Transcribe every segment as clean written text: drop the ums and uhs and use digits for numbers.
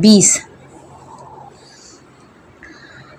20।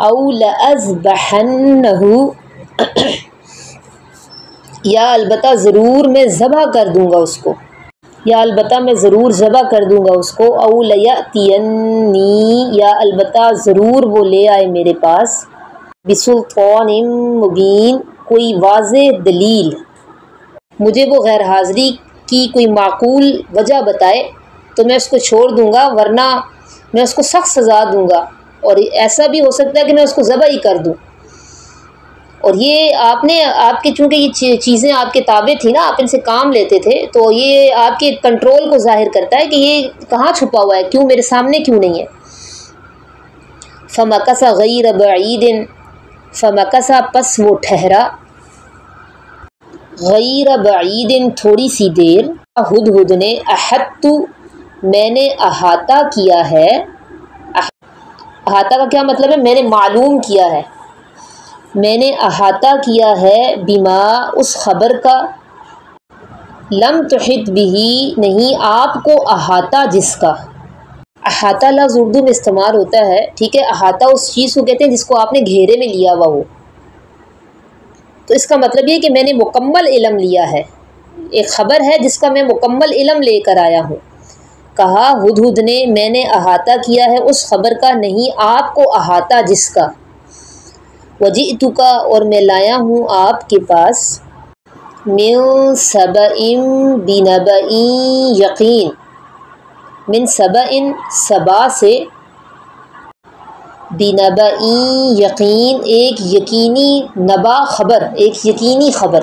او لأذبحنہ، یا البتہ ضرور میں ذبح کر دوں گا اس کو، یا البتہ میں ضرور ذبح کر دوں گا اس کو، او لیأتینی، یا البتہ ضرور وہ لے آئے میرے پاس، بسلطان مبین، کوئی واضح دلیل، مجھے وہ غیر حاضری کی کوئی معقول وجہ بتائے تو میں اس کو چھوڑ دوں گا، ورنہ میں اس کو سخت سزا دوں گا، اور ایسا بھی ہو سکتا ہے کہ میں اس کو ذبح ہی کر دوں۔ اور یہ آپ کے چونکہ یہ چیزیں آپ کے تابع تھی نا، آپ ان سے کام لیتے تھے، تو یہ آپ کے کنٹرول کو ظاہر کرتا ہے کہ یہ کہاں چھپا ہوا ہے، کیوں میرے سامنے کیوں نہیں ہے۔ فمکث غیر بعید، فمکث پس وہ ٹھہرا، غیر بعید تھوڑی سی دیر، ہدہد نے، احطت میں نے احاطہ کیا ہے، احاطہ کا کیا مطلب ہے؟ میں نے معلوم کیا ہے، میں نے احاطہ کیا ہے، بما اس خبر کا، لم تحط بہ نہیں آپ کو احاطہ جس کا، احاطہ لفظ اردو میں استعمال ہوتا ہے، ٹھیک ہے، احاطہ اس چیز کو کہتے ہیں جس کو آپ نے گھیرے میں لیا ہوا ہو، تو اس کا مطلب یہ کہ میں نے مکمل علم لیا ہے، ایک خبر ہے جس کا میں مکمل علم لے کر آیا ہوں۔ کہا ہدہد نے، میں نے احاطہ کیا ہے اس خبر کا، نہیں آپ کو احاطہ جس کا، وجئتک اور میں لایا ہوں آپ کے پاس، من سبأ بنبأ یقین، من سبأ سبا سے، بنبأ یقین ایک یقینی نبا خبر، ایک یقینی خبر،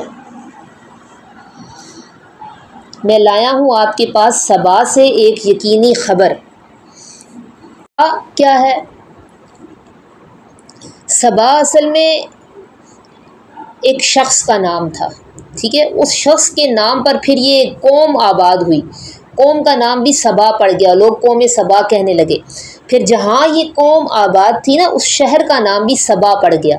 میں لایا ہوں آپ کے پاس سبا سے ایک یقینی خبر۔ کیا ہے سبا؟ اصل میں ایک شخص کا نام تھا، ٹھیک ہے، اس شخص کے نام پر پھر یہ قوم آباد ہوئی، قوم کا نام بھی سبا پڑ گیا، لوگ قوم سبا کہنے لگے، پھر جہاں یہ قوم آباد تھی نا اس شہر کا نام بھی سبا پڑ گیا۔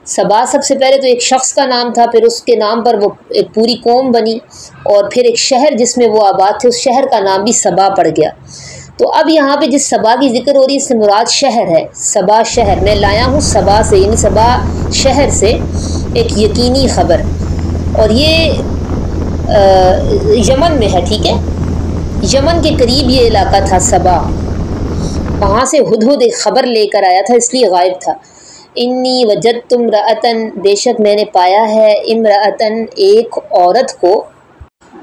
سبا سب سے پہلے تو ایک شخص کا نام تھا، پھر اس کے نام پر وہ ایک پوری قوم بنی، اور پھر ایک شہر جس میں وہ آباد تھے اس شہر کا نام بھی سبا پڑ گیا۔ تو اب یہاں پہ جس سبا کی ذکر ہو رہی ہے اس سے مراد شہر ہے، سبا شہر، میں لایا ہوں سبا سے، یعنی سبا شہر سے ایک یقینی خبر، اور یہ یمن میں ہے، ٹھیک ہے، یمن کے قریب یہ علاقہ تھا سبا، وہاں سے ہدہد ایک خبر لے کر آیا تھا، اس لیے غائب تھا۔ انی وجدت امرأۃ، بے شک میں نے پایا ہے، امرأۃ ایک عورت کو،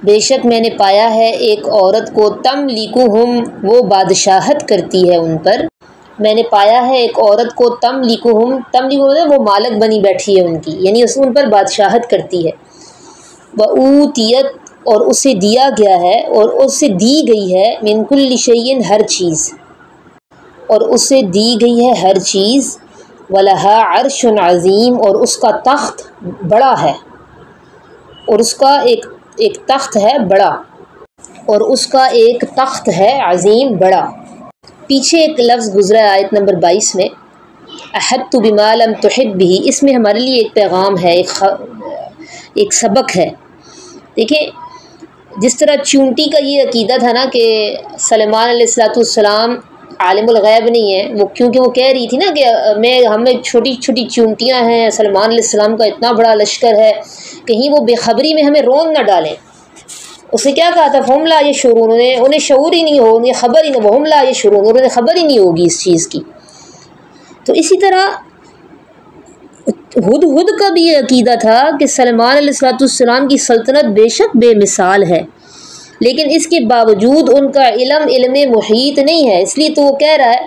بے شک میں نے پایا ہے ایک عورت کو، تملکہم وہ بادشاہت کرتی ہے ان پر، میں نے پایا ہے ایک عورت کو، تملکہم، تملکہم وہ مالک بنی بیٹھی ہے ان کی، یعنی اس ان پر بادشاہت کرتی ہے، وأوتیت اور اسے دیا گیا ہے، اور اسے دی گئی ہے، من کل شیء ہر چیز، اور اسے دی گئی ہے ہر چیز، وَلَهَا عَرْشٌ عَظِيمٌ اور اس کا تخت بڑا ہے، اور اس کا ایک تخت ہے بڑا، اور اس کا ایک تخت ہے عظیم بڑا۔ پیچھے ایک لفظ گزرا ہے آیت نمبر 22 میں، احطت بما لم تحط به، اس میں ہمارے لیے ایک پیغام ہے، ایک سبق ہے۔ دیکھیں جس طرح چونٹی کا یہ عقیدہ تھا نا کہ سلیمان علیہ السلام عالم الغیب نہیں ہے، وہ کیونکہ وہ کہہ رہی تھی نا کہ ہمیں چھوٹی چھوٹی چونٹیاں ہیں، سلیمان علیہ السلام کا اتنا بڑا لشکر ہے، کہیں وہ بے خبری میں ہمیں رون نہ ڈالیں۔ اس نے کیا کہا تھا؟ فہم لا یشعرون، انہیں شعور ہی نہیں ہو، انہیں خبر ہی نہیں، وہم لا یشعرون، انہیں خبر ہی نہیں ہوگی اس چیز کی۔ تو اسی طرح ہدہد کا بھی یہ عقیدہ تھا کہ سلیمان علیہ السلام کی سلطنت بے شک بے مثال ہے، لیکن اس کے باوجود ان کا علم محیط نہیں ہے، اس لیے تو وہ کہہ رہا ہے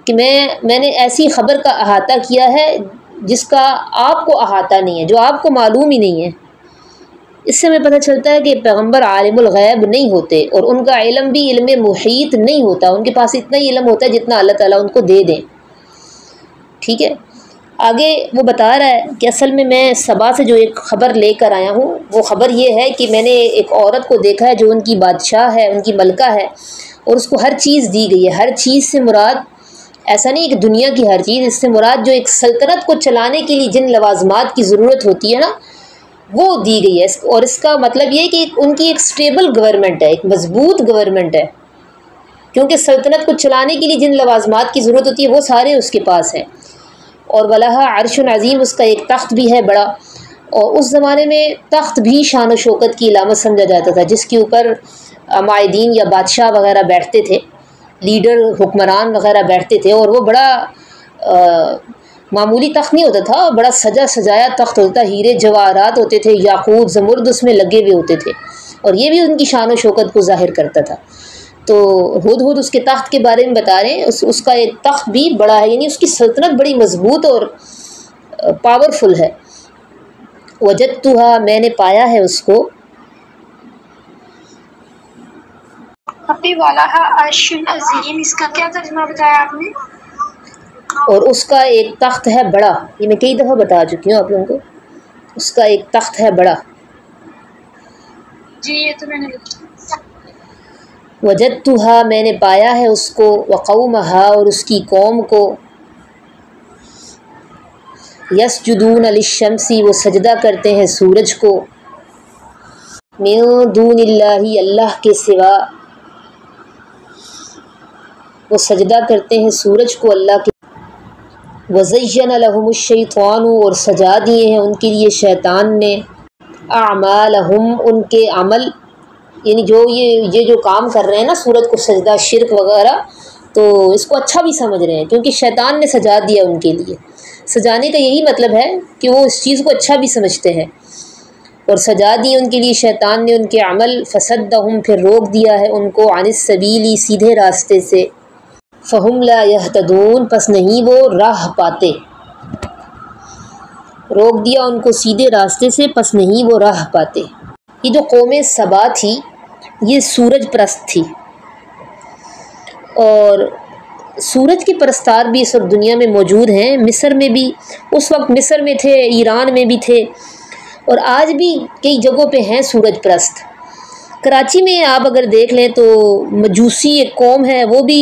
کہ میں نے ایسی خبر کا احاطہ کیا ہے جس کا آپ کو احاطہ نہیں ہے، جو آپ کو معلوم ہی نہیں ہے۔ اس سے ہمیں پتہ چلتا ہے کہ پیغمبر عالم الغیب نہیں ہوتے، اور ان کا علم بھی علم محیط نہیں ہوتا، ان کے پاس اتنا ہی علم ہوتا ہے جتنا اللہ تعالیٰ ان کو دے دیں، ٹھیک ہے۔ آگے وہ بتا رہا ہے کہ اصل میں سبا سے جو ایک خبر لے کر آیا ہوں، وہ خبر یہ ہے کہ میں نے ایک عورت کو دیکھا ہے جو ان کی بادشاہ ہے، ان کی ملکہ ہے، اور اس کو ہر چیز دی گئی ہے۔ ہر چیز سے مراد ایسا نہیں کہ دنیا کی ہر چیز، اس سے مراد جو ایک سلطنت کو چلانے کے لیے جن لوازمات کی ضرورت ہوتی ہے نا وہ دی گئی ہے، اور اس کا مطلب یہ کہ ان کی ایک سٹیبل گورنمنٹ ہے، ایک مضبوط گورنمنٹ ہے، کیونکہ سلطنت کو چلانے کے لیے جن لوازمات کی ضرورت ہوتی ہے وہ سارے اس کے پاس ہیں. اور وَلَهَا عَرْشٌ عَظِيمٌ، اس کا ایک تخت بھی ہے بڑا. اور اس زمانے میں تخت بھی شان و شوکت کی علامت سمجھا جاتا تھا، جس کے اوپر معاہدین یا بادشاہ وغیرہ بیٹھتے تھے، لیڈر حکمران وغیرہ بیٹھتے تھے. اور وہ بڑا معمولی تخت نہیں ہوتا تھا، بڑا سجا سجایا تخت ہوتا تھا، ہیرے جواہرات ہوتے تھے، یاقوت زمرد اس میں لگے ہوئے ہوتے تھے، اور یہ بھی ان کی شان و شوکت کو ظاہر کرتا تھا. تو ہدہد اس کے تخت کے بارے میں بتا رہے ہیں، اس کا ایک تخت بھی بڑا ہے، یعنی اس کی سلطنت بڑی مضبوط اور پاورفل ہے. وجدتها، میں نے پایا ہے اس کو. وَلَهَا عَرْشٌ عَظِيمٌ، اس کا کیا ترجمہ بتایا آپ نے؟ اور اس کا ایک تخت ہے بڑا، یہ میں کئی دفعہ بتا چکی ہوں آپ لوگوں کو. اس کا ایک تخت ہے بڑا. جی یہ تو میں نے وجدتها، میں نے پایا ہے اس کو. وقومها، اور اس کی قوم کو. یسجدون للشمس، وہ سجدہ کرتے ہیں سورج کو. من دون اللہ، اللہ کے سوا. وہ سجدہ کرتے ہیں سورج کو اللہ کے. وزین لهم الشیطان، اور سجا دیے ہیں ان کے لیے شیطان نے. اعمالہم، ان کے عمل، یعنی جو یہ جو کام کر رہے ہیں نا سورج کو سجدہ، شرک وغیرہ، تو اس کو اچھا بھی سمجھ رہے ہیں کیونکہ شیطان نے سجا دیا ان کے لیے. سجانے کا یہی مطلب ہے کہ وہ اس چیز کو اچھا بھی سمجھتے ہیں. اور سجا دی ان کے لیے شیطان نے ان کے عمل. فصدہم، پھر روک دیا ہے ان کو. عن السبیل، سیدھے راستے سے. فہم لا یہتدون، پس نہیں وہ راہ پاتے. روک دیا ان کو سیدھے راستے سے، پس نہیں وہ راہ پاتے. یہ جو قوم سبا تھی یہ سورج پرست تھی، اور سورج کے پرستار بھی اس وقت دنیا میں موجود ہیں. مصر میں بھی اس وقت مصر میں تھے، ایران میں بھی تھے، اور آج بھی کئی جگہوں پہ ہیں سورج پرست. کراچی میں آپ اگر دیکھ لیں تو مجوسی ایک قوم ہے، وہ بھی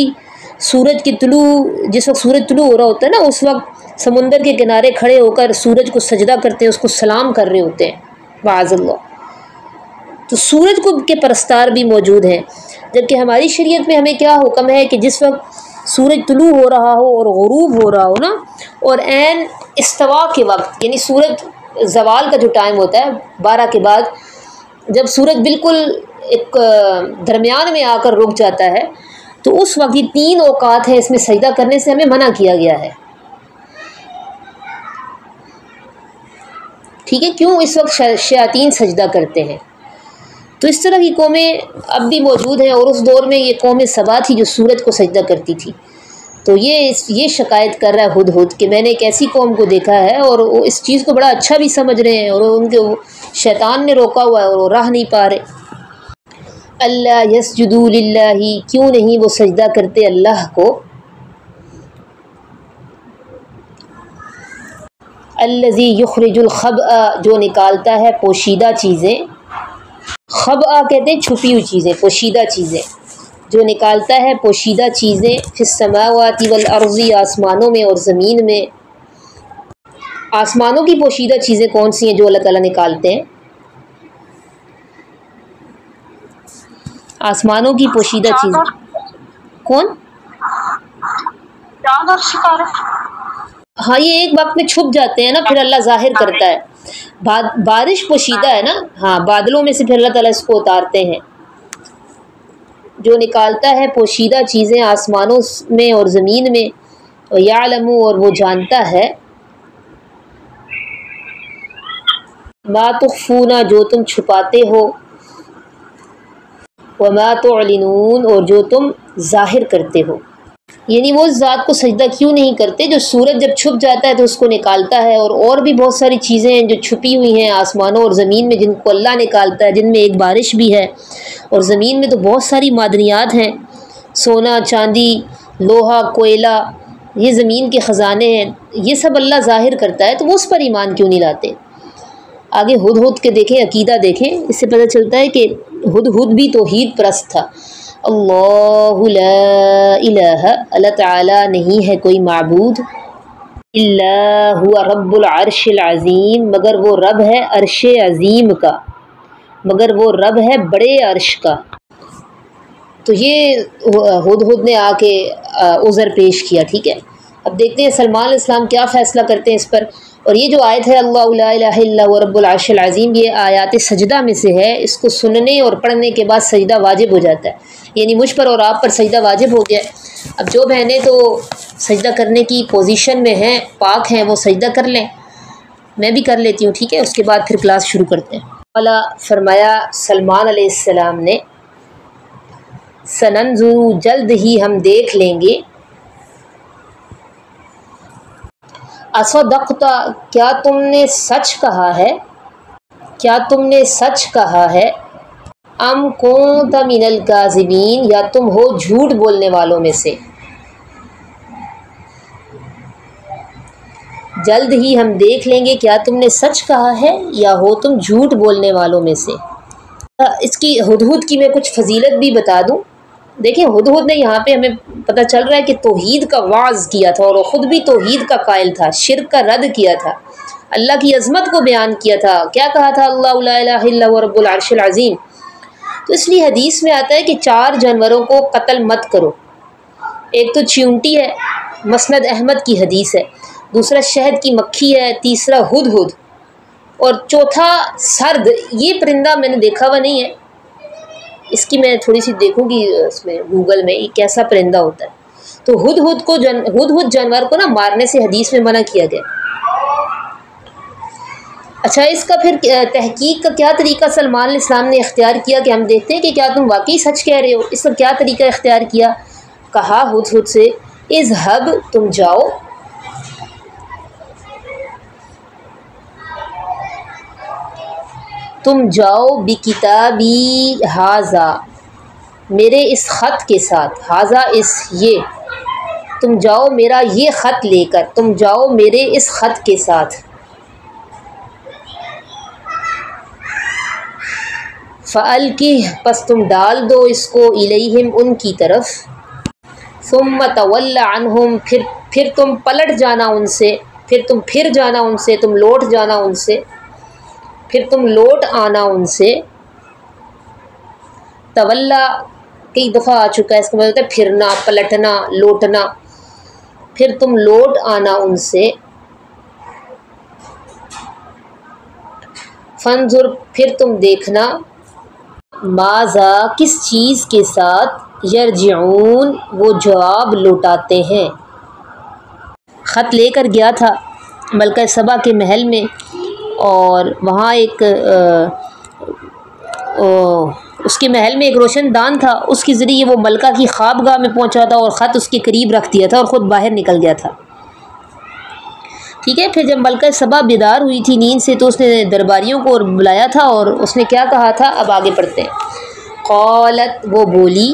سورج کی طلوع، جس وقت سورج طلوع ہو رہا ہوتا ہے نا اس وقت سمندر کے کنارے کھڑے ہو کر سورج کو سجدہ کرتے ہیں، اس کو سلام کر رہے ہوتے ہیں معاذ اللہ. تو سورج کو کے پرستار بھی موجود ہیں. جبکہ ہماری شریعت میں ہمیں کیا حکم ہے کہ جس وقت سورج طلوع ہو رہا ہو اور غروب ہو رہا ہو نا، اور عین استوا کے وقت، یعنی سورج زوال کا جو ٹائم ہوتا ہے 12 کے بعد، جب سورج بالکل ایک درمیان میں آ کر رک جاتا ہے، تو اس وقت یہ 3 اوقات ہیں، اس میں سجدہ کرنے سے ہمیں منع کیا گیا ہے. ٹھیک ہے، کیوں؟ اس وقت شیاطین سجدہ کرتے ہیں. تو اس طرح کی قومیں اب بھی موجود ہیں، اور اس دور میں یہ قوم سبا تھی جو سورج کو سجدہ کرتی تھی. تو یہ شکایت کر رہا ہے ہدہد کہ میں نے ایک ایسی قوم کو دیکھا ہے اور وہ اس چیز کو بڑا اچھا بھی سمجھ رہے ہیں، اور ان کے شیطان نے روکا ہوا ہے اور وہ راہ نہیں پا رہے. اللہ یسجدوا للہ، کیوں نہیں وہ سجدہ کرتے اللہ کو. الذی یخرج الخبء، جو نکالتا ہے پوشیدہ چیزیں. خبء کہتے ہیں چھپی ہوئی چیزیں، پوشیدہ چیزیں. جو نکالتا ہے پوشیدہ چیزیں. فی السماوات والارض، آسمانوں میں اور زمین میں. آسمانوں کی پوشیدہ چیزیں کون سی ہیں جو اللہ تعالیٰ نکالتے ہیں؟ آسمانوں کی پوشیدہ چیزیں کون؟ چاند اور ستارے. ہاں، یہ ایک وقت میں چھپ جاتے ہیں نا، پھر اللہ ظاہر کرتا ہے. بارش پوشیدہ ہے نا، ہاں، بادلوں میں سے پھر اللہ تعالیٰ اس کو اتارتے ہیں. جو نکالتا ہے پوشیدہ چیزیں آسمانوں میں اور زمین میں. یعلم، اور وہ جانتا ہے. ما تخفون، جو تم چھپاتے ہو. وما تعلنون، اور جو تم ظاہر کرتے ہو. یعنی وہ اس ذات کو سجدہ کیوں نہیں کرتے جو سورج جب چھپ جاتا ہے تو اس کو نکالتا ہے، اور بھی بہت ساری چیزیں ہیں جو چھپی ہوئی ہیں آسمانوں اور زمین میں جن کو اللہ نکالتا ہے، جن میں ایک بارش بھی ہے. اور زمین میں تو بہت ساری معدنیات ہیں، سونا، چاندی، لوہا، کوئلہ، یہ زمین کے خزانے ہیں. یہ سب اللہ ظاہر کرتا ہے، تو وہ اس پر ایمان کیوں نہیں لاتے. آگے ہدہد کے دیکھیں، عقیدہ دیکھیں، اس سے پتہ چلتا ہے کہ ہدہد بھی توحید پرست تھا. اللہ لا الہ، اللہ تعالیٰ نہیں ہے کوئی معبود. الا هو رب العرش العظیم، مگر وہ رب ہے عرش عظیم کا، مگر وہ رب ہے بڑے عرش کا. تو یہ ہدہد نے آ کے عذر پیش کیا. ٹھیک ہے، اب دیکھتے ہیں سلمان علیہ السلام کیا فیصلہ کرتے ہیں اس پر. اور یہ جو آیت ہے اللہ لا الہ الا هو رب العرش العظیم، یہ آیات سجدہ میں سے ہے. اس کو سننے اور پڑھنے کے بعد سجدہ واجب ہو جاتا ہے، یعنی مجھ پر اور آپ پر سجدہ واجب ہو گیا. اب جو بہنیں تو سجدہ کرنے کی پوزیشن میں ہیں، پاک ہیں، وہ سجدہ کر لیں. میں بھی کر لیتی ہوں. ٹھیک ہے، اس کے بعد پھر کلاس شروع کرتے ہیں. والا فرمایا سلمان علیہ السلام نے سننظر، جلد ہی ہم دیکھ لیں گے. اصدقت، کیا تم نے سچ کہا ہے، کیا تم نے سچ کہا ہے. ام کنت من الکاذبین، یا تم ہو جھوٹ بولنے والوں میں سے. جلد ہی ہم دیکھ لیں گے کیا تم نے سچ کہا ہے یا ہو تم جھوٹ بولنے والوں میں سے. اس کی ہدہد کی میں کچھ فضیلت بھی بتا دوں. دیکھیں ہدہد نے یہاں پہ ہمیں پتہ چل رہا ہے کہ توحید کا وعظ کیا تھا، اور وہ خود بھی توحید کا قائل تھا، شرک کا رد کیا تھا، اللہ کی عظمت کو بیان کیا تھا. کیا کہا تھا؟ اللہ لا الہ الا هو رب العرش العظیم. تو اس لیے حدیث میں آتا ہے کہ 4 جانوروں کو قتل مت کرو. ایک تو چیونٹی ہے، مسند احمد کی حدیث ہے. دوسرا شہد کی مکھی ہے. تیسرا ہدہد. اور چوتھا سرد. یہ پرندہ میں نے دیکھا ہوا نہیں ہے، اس کی میں تھوڑی سی دیکھوں گی اس میں گوگل میں یہ کیسا پرندہ ہوتا ہے. تو ہدہد جانور کو نا مارنے سے حدیث میں منع کیا گیا. اچھا، اس کا پھر تحقیق کا کیا طریقہ سلمان علیہ السلام نے اختیار کیا کہ ہم دیکھتے ہیں کہ کیا تم واقعی سچ کہہ رہے ہو. اس کا کیا طریقہ اختیار کیا؟ کہا ہدہد سے اذهب، تم جاؤ، تم جاؤ بکتابی ھذا، میرے اس خط کے ساتھ. ھذا اس یہ، تم جاؤ میرا یہ خط لے کر، تم جاؤ میرے اس خط کے ساتھ. فَأَلْقِهْ، پس تم ڈال دو اس کو، الیہم ان کی طرف. ثم تول عنہم، پھر تم پلٹ جانا ان سے، پھر تم پھر جانا ان سے، تم لوٹ جانا ان سے، پھر تم لوٹ آنا ان سے. تولا کئی دفعہ آ چکا ہے، اس کا مطلب ہوتا ہے پھرنا، پلٹنا، لوٹنا. پھر تم لوٹ آنا ان سے. فانظر، پھر تم دیکھنا، ماذا، کس چیز کے ساتھ، یرجعون، وہ جواب لوٹاتے ہیں. خط لے کر گیا تھا ملکہ سبا کے محل میں، اور وہاں ایک اس کے محل میں ایک روشن دان تھا، اس کے ذریعے وہ ملکہ کی خوابگاہ میں پہنچا تھا اور خط اس کے قریب رکھ دیا تھا اور خود باہر نکل گیا تھا. ٹھیک ہے، پھر جب ملکہ سبا بیدار ہوئی تھی نیند سے تو اس نے درباریوں کو بلایا تھا، اور اس نے کیا کہا تھا اب آگے پڑھتے ہیں. قالت، وہ بولی.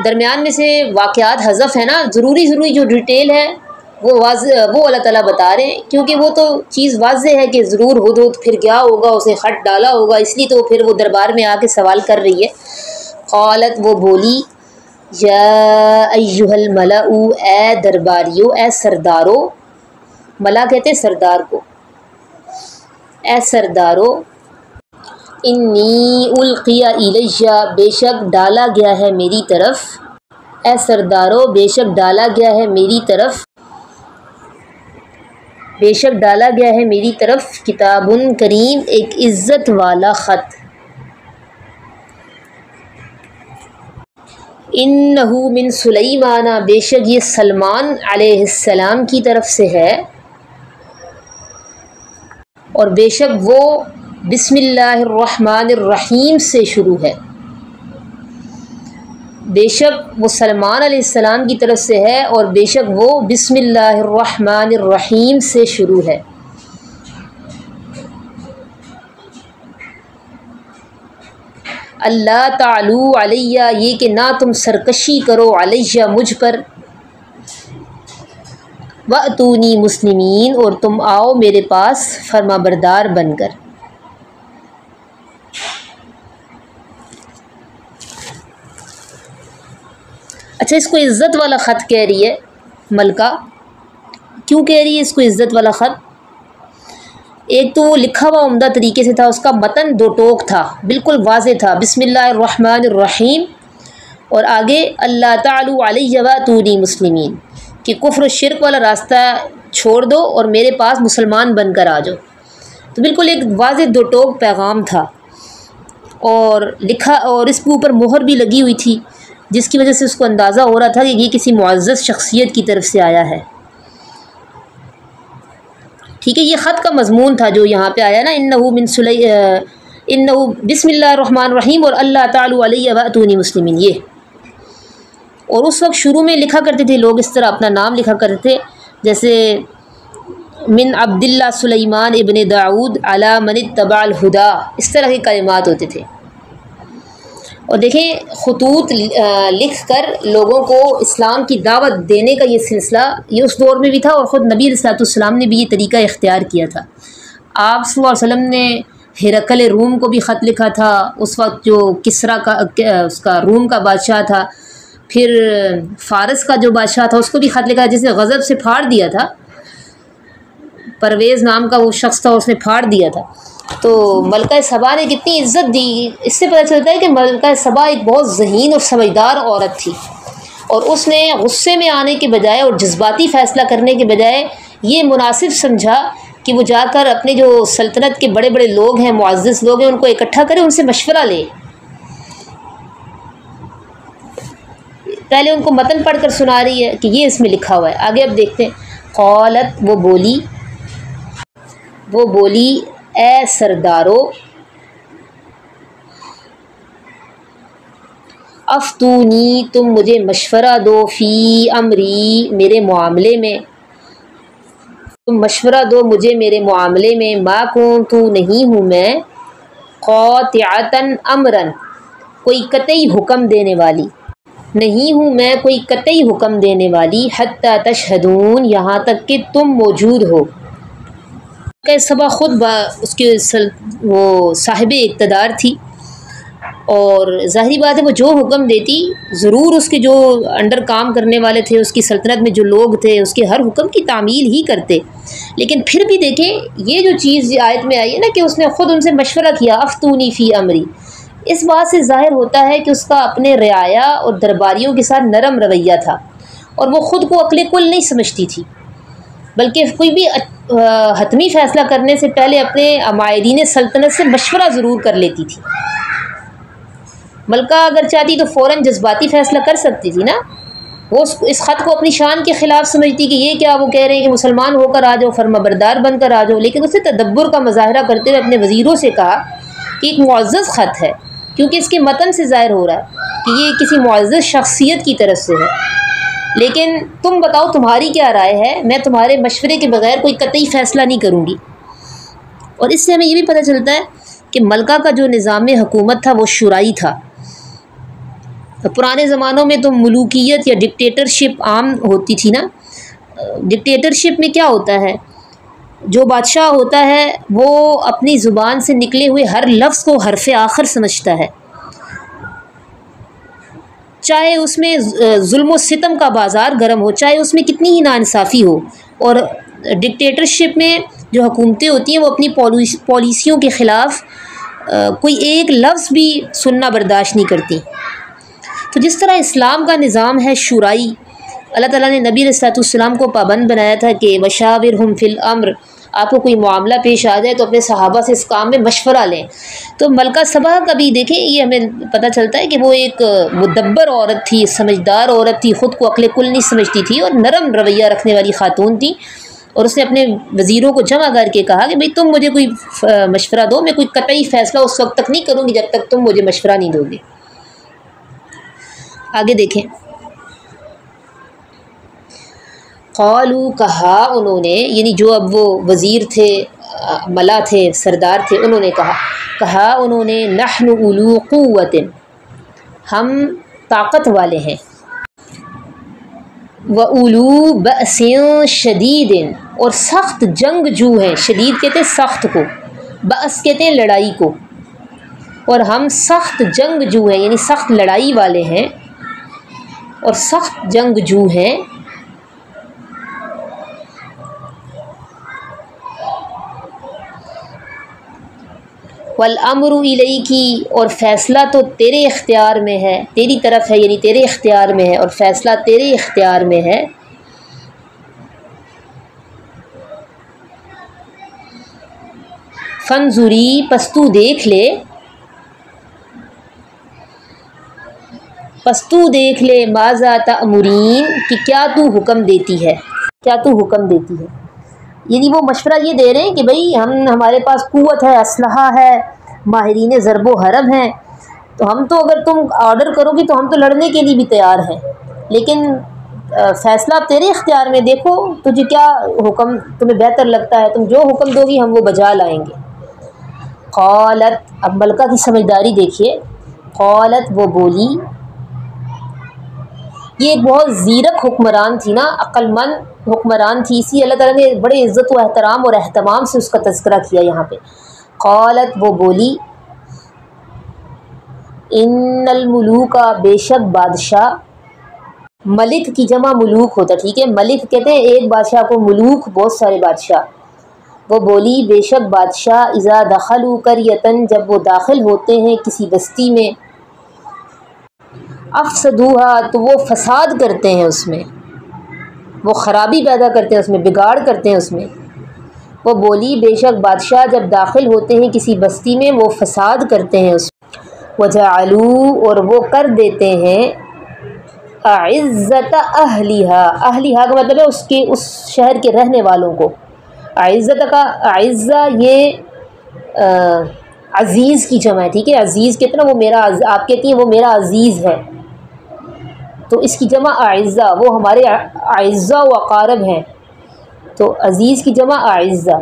درمیان میں سے واقعات حذف ہے نا، ضروری جو ڈیٹیل ہے وہ اللہ تعالیٰ بتا رہے ہیں، کیونکہ وہ تو چیز واضح ہے کہ ضرور ہدہد پھر کیا ہوگا، اسے خط ڈالا ہوگا، اس لیے تو پھر وہ دربار میں آ کے سوال کر رہی ہے. قالت، وہ بولی، یا ایھا الملأ، اے درباریو، اے سردارو. ملا کہتے ہیں سردار کو. اے سردارو، انی القی الی، بے شک ڈالا گیا ہے میری طرف. اے سردارو، بے شک ڈالا گیا ہے میری طرف، بے شک ڈالا گیا ہے میری طرف کتاب کریم، ایک عزت والا خط. انہ من سلیمان، بے شک یہ سلمان علیہ السلام کی طرف سے ہے، اور بے شک وہ بسم اللہ الرحمن الرحیم سے شروع ہے. بے شک وہ سلمان علیہ السلام کی طرف سے ہے، اور بے شک وہ بسم اللہ الرحمن الرحیم سے شروع ہے. اللہ تعلو علیہ، یہ کہ نہ تم سرکشی کرو، علیہ مجھ پر. وَأْتُونِي مسلمین، اور تم آؤ میرے پاس فرما بردار بن کر. اچھا، اس کو عزت والا خط کہہ رہی ہے ملکہ. کیوں کہہ رہی ہے اس کو عزت والا خط؟ ایک تو وہ لکھا ہوا عمدہ طریقے سے تھا، اس کا متن 2 ٹوک تھا، بالکل واضح تھا، بسم اللہ الرحمن الرحیم. اور آگے اللہ تعالی علیہ واتونی مسلمین کہ کفر و شرک والا راستہ چھوڑ دو اور میرے پاس مسلمان بن کر آ جاؤ۔ تو بالکل ایک واضح دو ٹوک پیغام تھا، اور لکھا، اور اس کے اوپر مہر بھی لگی ہوئی تھی، جس کی وجہ سے اس کو اندازہ ہو رہا تھا کہ یہ کسی معزز شخصیت کی طرف سے آیا ہے۔ ٹھیک ہے، یہ خط کا مضمون تھا جو یہاں پہ آیا نا، انہ بسم اللہ الرحمن الرحیم اور اللہ تعالی علیہ واتونی مسلمین، یہ۔ اور اس وقت شروع میں لکھا کرتے تھے لوگ اس طرح اپنا نام لکھا کرتے تھے، جیسے من عبداللہ سلیمان ابن داود علی من اتبع الہدا، اس طرح کے کلمات ہوتے تھے۔ اور دیکھیں خطوط لکھ کر لوگوں کو اسلام کی دعوت دینے کا یہ سلسلہ یہ اس دور میں بھی تھا، اور خود نبی علیہ الصلوۃ والسلام نے بھی یہ طریقہ اختیار کیا تھا۔ آپ صلی اللہ علیہ وسلم نے ہرقل روم کو بھی خط لکھا تھا، اس وقت جو کسریٰ کا اس کا روم کا بادشاہ تھا، پھر فارس کا جو بادشاہ تھا اس کو بھی خط لکھا، جس نے غضب سے پھاڑ دیا تھا، پرویز نام کا وہ شخص تھا، اس نے پھاڑ دیا تھا۔ تو ملکہ سبا نے کتنی عزت دی، اس سے پتہ چلتا ہے کہ ملکہ سبا ایک بہت ذہین اور سمجھدار عورت تھی، اور اس نے غصے میں آنے کے بجائے اور جذباتی فیصلہ کرنے کے بجائے یہ مناسب سمجھا کہ وہ جا کر اپنے جو سلطنت کے بڑے بڑے لوگ ہیں، معزز لوگ ہیں، ان کو اکٹھا کرے، ان سے مشورہ لے۔ پہلے ان کو متن پڑھ کر سنا رہی ہے کہ یہ اس میں لکھا ہوا ہے، آگے اب دیکھتے ہیں۔ قالت، وہ بولی اے سردارو، افتونی، تم مجھے مشورہ دو، فی امری، میرے معاملے میں، تم مشورہ دو مجھے میرے معاملے میں، ما کنت، نہیں ہوں میں، قاطعۃ امرا، کوئی قطعی حکم دینے والی، نہیں ہوں میں کوئی قطعی حکم دینے والی، حتی تشہدون، یہاں تک کہ تم موجود ہو۔ کہ سبا خود اس کے وہ صاحب اقتدار تھی، اور ظاہری بات ہے وہ جو حکم دیتی ضرور اس کے جو انڈر کام کرنے والے تھے، اس کی سلطنت میں جو لوگ تھے، اس کے ہر حکم کی تعمیل ہی کرتے۔ لیکن پھر بھی دیکھیں یہ جو چیز آیت میں آئی ہے نا کہ اس نے خود ان سے مشورہ کیا، افتونی فی امری، اس بات سے ظاہر ہوتا ہے کہ اس کا اپنے رعایا اور درباریوں کے ساتھ نرم رویہ تھا، اور وہ خود کو عقل کل نہیں سمجھتی تھی، بلکہ کوئی بھی حتمی فیصلہ کرنے سے پہلے اپنے معاہدین سلطنت سے مشورہ ضرور کر لیتی تھی۔ ملکہ اگر چاہتی تو فوراً جذباتی فیصلہ کر سکتی تھی نا، وہ اس خط کو اپنی شان کے خلاف سمجھتی کہ یہ کیا، وہ کہہ رہے ہیں کہ مسلمان ہو کر آ جاؤ، فرما بردار بن کر آ جاؤ، لیکن اس نے تدبر کا مظاہرہ کرتے ہوئے اپنے وزیروں سے کہا کہ ایک معزز خط ہے، کیونکہ اس کے متن سے ظاہر ہو رہا ہے کہ یہ کسی معزز شخصیت کی طرف سے ہے، لیکن تم بتاؤ تمہاری کیا رائے ہے، میں تمہارے مشورے کے بغیر کوئی قطعی فیصلہ نہیں کروں گی۔ اور اس سے ہمیں یہ بھی پتہ چلتا ہے کہ ملکہ کا جو نظام حکومت تھا وہ شورائی تھا۔ پرانے زمانوں میں تو ملوکیت یا ڈکٹیٹرشپ عام ہوتی تھی نا۔ ڈکٹیٹرشپ میں کیا ہوتا ہے، جو بادشاہ ہوتا ہے وہ اپنی زبان سے نکلے ہوئے ہر لفظ کو حرف آخر سمجھتا ہے، چاہے اس میں ظلم و ستم کا بازار گرم ہو، چاہے اس میں کتنی ہی ناانصافی ہو۔ اور ڈکٹیٹرشپ میں جو حکومتیں ہوتی ہیں وہ اپنی پالیسیوں کے خلاف کوئی ایک لفظ بھی سننا برداشت نہیں کرتی۔ تو جس طرح اسلام کا نظام ہے شورائی، اللہ تعالیٰ نے نبی علیہ السلام کو پابند بنایا تھا کہ وشاورہم فی الامر، آپ کو کوئی معاملہ پیش آ جائے تو اپنے صحابہ سے اس کام میں مشورہ لیں۔ تو ملکہ سبا کا بھی دیکھیں یہ ہمیں پتہ چلتا ہے کہ وہ ایک مدبر عورت تھی، سمجھدار عورت تھی، خود کو عقل کل نہیں سمجھتی تھی، اور نرم رویہ رکھنے والی خاتون تھی، اور اس نے اپنے وزیروں کو جمع کر کے کہا کہ بھئی تم مجھے کوئی مشورہ دو، میں کوئی قطعی فیصلہ اس وقت تک نہیں کروں گی جب تک تم مجھے مشورہ نہیں دو گے۔ آگے دیکھیں، قالو، کہا انہوں نے، یعنی جو اب وہ وزیر تھے، ملا تھے، سردار تھے، انہوں نے کہا انہوں نے، نحن اولو قوت، ہم طاقت والے ہیں، وَأُولُو بَأْسٍ شدید، اور سخت جنگ جو ہیں، شدید کہتے ہیں سخت کو، بأس کہتے ہیں لڑائی کو، اور ہم سخت جنگ جو ہیں یعنی سخت لڑائی والے ہیں اور سخت جنگ جو ہیں۔ والامر الیکی، اور فیصلہ تو تیرے اختیار میں ہے، تیری طرف ہے، یعنی تیرے اختیار میں ہے، اور فیصلہ تیرے اختیار میں ہے۔ فانظری، پس تو دیکھ لے، ماذا تأمرین، کہ کیا تو حکم دیتی ہے، کیا تو حکم دیتی ہے۔ یعنی وہ مشورہ یہ دے رہے ہیں کہ بھئی ہمارے پاس قوت ہے، اسلحہ ہے، ماہرین ضرب و حرب ہیں، تو ہم تو اگر تم آرڈر کرو گی تو ہم تو لڑنے کے لیے بھی تیار ہیں، لیکن فیصلہ تیرے اختیار میں، دیکھو تجھے کیا حکم تمہیں بہتر لگتا ہے، تم جو حکم دو گی ہم وہ بجا لائیں گے۔ قالت، اب ملکہ کی سمجھداری دیکھیے، قالت، وہ بولی، یہ ایک بہت زیرک حکمران تھی نا، عقل مند حکمران تھی، اسی اللہ تعالیٰ نے بڑے عزت و احترام اور اہتمام سے اس کا تذکرہ کیا یہاں پہ۔ قالت، وہ بولی، ان الملوک، بے شک بادشاہ، ملک کی جمع ملوک ہوتا، ٹھیک ہے، ملک کہتے ہیں ایک بادشاہ کو، ملوک بہت سارے بادشاہ۔ وہ بولی، بے شک بادشاہ، اذا دخلوا قریۃ، جب وہ داخل ہوتے ہیں کسی بستی میں، افسدوها، تو وہ فساد کرتے ہیں اس میں، وہ خرابی پیدا کرتے ہیں اس میں، بگاڑ کرتے ہیں اس میں۔ وہ بولی، بے شک بادشاہ جب داخل ہوتے ہیں کسی بستی میں وہ فساد کرتے ہیں اس میں۔ وجعلوا، اور وہ کر دیتے ہیں، اعزت اہلیہا، اہلیہا کا مطلب ہے اس شہر کے رہنے والوں کو، اعزت کا اعزہ یہ عزیز کی جمع ہے، ٹھیک ہے، عزیز کتنا، وہ میرا، آپ کہتی ہیں وہ میرا عزیز ہے، تو اس کی جمع اعزہ، وہ ہمارے اعزہ و اقارب ہیں، تو عزیز کی جمع اعزہ،